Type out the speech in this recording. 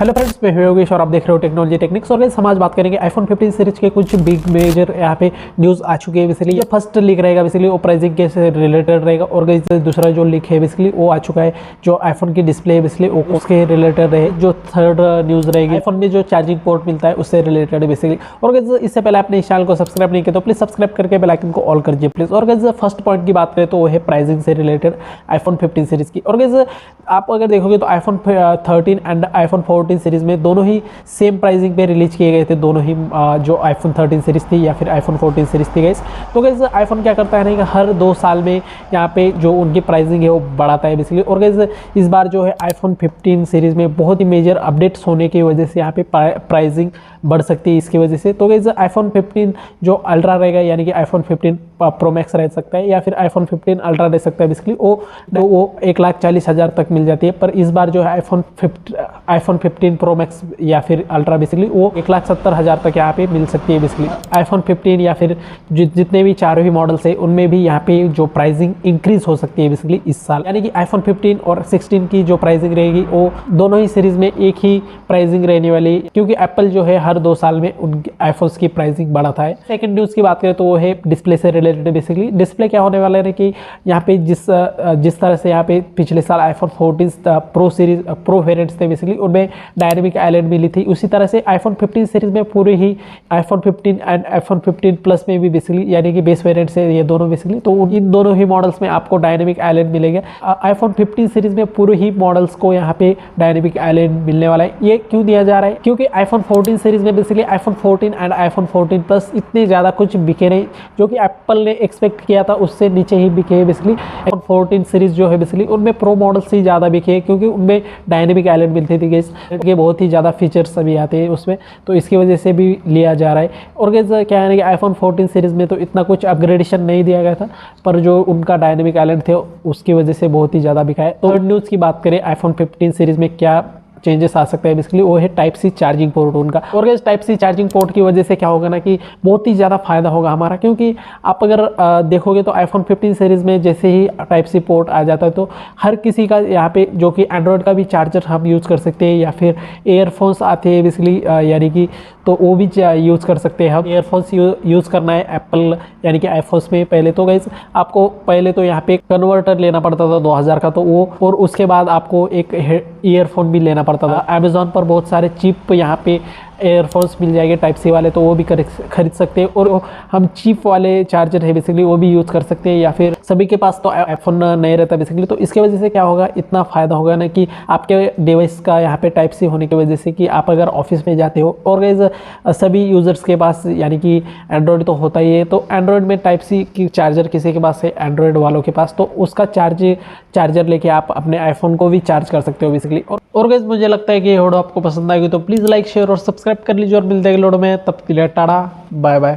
Hello friends, मैं योगेश और आप देख रहे हो टेक्नोलॉजी टेक्निक्स। और गाइस हम आज बात करेंगे आईफोन 15 सीरीज के कुछ बिग मेजर यहाँ पे न्यूज़ आ चुके हैं। बेसिकली ये फर्स्ट लीक रहेगा, बेसिकली वो प्राइसिंग के से रिलेटेड रहेगा। और गाइस दूसरा जो लीक है बेसिकली वो आ चुका है, जो आईफोन की डिस्प्ले है बेसिकली उसके रिलेटेड रहे। जो थर्ड न्यूज़ रहेगी आईफोन में जो चार्जिंग पोर्ट मिलता है उससे रिलेटेड बेसिकली। और गाइस इससे पहले आपने इस चैनल को सब्सक्राइब नहीं किया तो प्लीज सब्सक्राइब करके बेल आइकन को ऑल कर दीजिए प्लीज। और गाइस फर्स्ट पॉइंट की बात करें तो वो है प्राइसिंग से रिलेटेड आईफोन 15 सीरीज की। और गाइस आप अगर देखोगे तो आईफोन 13 एंड आईफोन 14 सीरीज में दोनों ही सेम प्राइसिंग पे रिलीज किए गए थे। दोनों ही जो आईफोन 13 सीरीज थी या फिर आईफोन 14 सीरीज थी गाइस। तो गाइस आईफोन क्या करता है ना कि हर 2 साल में यहाँ पे जो उनकी प्राइसिंग है वो बढ़ाता है बेसिकली। और गाइस इस बार जो है आईफोन 15 सीरीज में बहुत ही मेजर अपडेट्स होने की वजह से यहाँ पे प्राइसिंग बढ़ सकती है इसकी वजह से। तो गाइस आईफोन 15 जो अल्ट्रा रहेगा यानी कि आईफोन 15 प्रो मैक्स रह सकता है या फिर आईफोन 15 अल्ट्रा रह सकता है बेसिकली। वो 1,40,000 तक मिल जाती है। पर इस बार जो है आईफोन 15 प्रो मैक्स या फिर अल्ट्रा बेसिकली वो 1,70,000 तक यहाँ पे मिल सकती है बेसिकली। आईफोन 15 या फिर जितने भी चारों ही मॉडल्स है उनमें भी यहाँ पे जो प्राइसिंग इंक्रीज हो सकती है बेसिकली इस साल। यानी कि आईफोन 15 और 16 की जो प्राइसिंग रहेगी वो दोनों ही सीरीज में एक ही प्राइसिंग रहने वाली, क्योंकि एप्पल जो है हर 2 साल में उनके आईफोन्स की प्राइसिंग बढ़ाता है। सेकंड न्यूज़ की बात करें तो वो है डिस्प्ले से रिलेटेड बेसिकली। डिस्प्ले क्या होने वाला है कि यहाँ पे जिस तरह से यहाँ पे पिछले साल iPhone 14 pro series pro variants थे बेसिकली उनमें डायनेमिक आइलैंड मिली थी, उसी तरह से आईफोन 15 सीरीज में पूरे ही आईफोन 15 एंड आईफोन 15 प्लस में भी बेसिकली यानी कि बेस वेरिएंट्स है ये दोनों बेसिकली। तो इन दोनों ही मॉडल्स में आपको डायनेमिक आइलैंड मिलेगा। आईफोन 15 सीरीज में पूरे ही मॉडल्स को यहाँ पे डायनेमिक आइलैंड मिलने वाला है। ये क्यों दिया जा रहा है? क्योंकि आईफोन 14 सीरीज में basically iPhone 14 and iPhone 14 plus इतने ज़्यादा कुछ बिके नहीं, जो कि एप्पल ने एक्सपेक्ट किया था उससे नीचे ही बिके है बेसिकली। आईफोन 14 सीरीज जो है बेसिकली उनमें प्रो मॉडल्स ही ज़्यादा बिके हैं, क्योंकि उनमें डायनेमिक आइलैंड मिलती थी गाइस के बहुत ही ज़्यादा फीचर्स अभी आते हैं उसमें, तो इसकी वजह से भी लिया जा रहा है। और गाइस क्या है कि आईफोन 14 सीरीज में तो इतना कुछ अपग्रेडेशन नहीं दिया गया था, पर जो उनका डायनेमिक आइलैंड थे उसकी वजह से बहुत ही ज़्यादा बिका है। तो न्यूज़ की बात करें आईफोन 15 सीरीज में क्या चेंजेस आ सकते हैं बेसिकली, वो है टाइप सी चार्जिंग पोर्ट उनका। और guys type C charging port की वजह से क्या होगा ना कि बहुत ही ज़्यादा फायदा होगा हमारा, क्योंकि आप अगर देखोगे तो आईफोन 15 सीरीज़ में जैसे ही टाइप सी पोर्ट आ जाता है तो हर किसी का यहाँ पे जो कि एंड्रॉयड का भी चार्जर हम यूज़ कर सकते हैं या फिर एयरफोन्स आते हैं बेसिकली यानी कि तो वो भी यूज़ कर सकते हैं हम। एयरफोन्स यूज़ करना है एप्पल यानी कि आईफोन्स में पहले तो गाइस आपको पहले तो यहाँ पे कन्वर्टर लेना पड़ता था 2000 का, तो वो और उसके बाद आपको एक ईयरफोन भी लेना पड़ता था। अमेज़ॉन पर बहुत सारे चीप यहाँ पे एयरफोन्स मिल जाएंगे टाइप सी वाले, तो वो भी खरीद सकते हैं। और हम चीप वाले चार्जर है बेसिकली वो भी यूज़ कर सकते हैं, या फिर सभी के पास तो आईफोन नहीं रहता बेसिकली। तो इसके वजह से क्या होगा, इतना फ़ायदा होगा ना कि आपके डिवाइस का यहाँ पे टाइप सी होने की वजह से कि आप अगर ऑफिस में जाते हो, और गाइस सभी यूज़र्स के पास यानी कि एंड्रॉयड तो होता ही है, तो एंड्रॉयड में टाइप सी की चार्जर किसी के पास है एंड्रॉयड वालों के पास, तो उसका चार्जर लेके आप अपने आईफोन को भी चार्ज कर सकते हो बेसिकली। और गाइस मुझे लगता है कि ये वीडियो आपको पसंद आएगी तो प्लीज़ लाइक शेयर और सब्सक्राइब कर लीजिए, और मिलते हैं अगले वीडियो में। तब के लिए टाटा बाय बाय।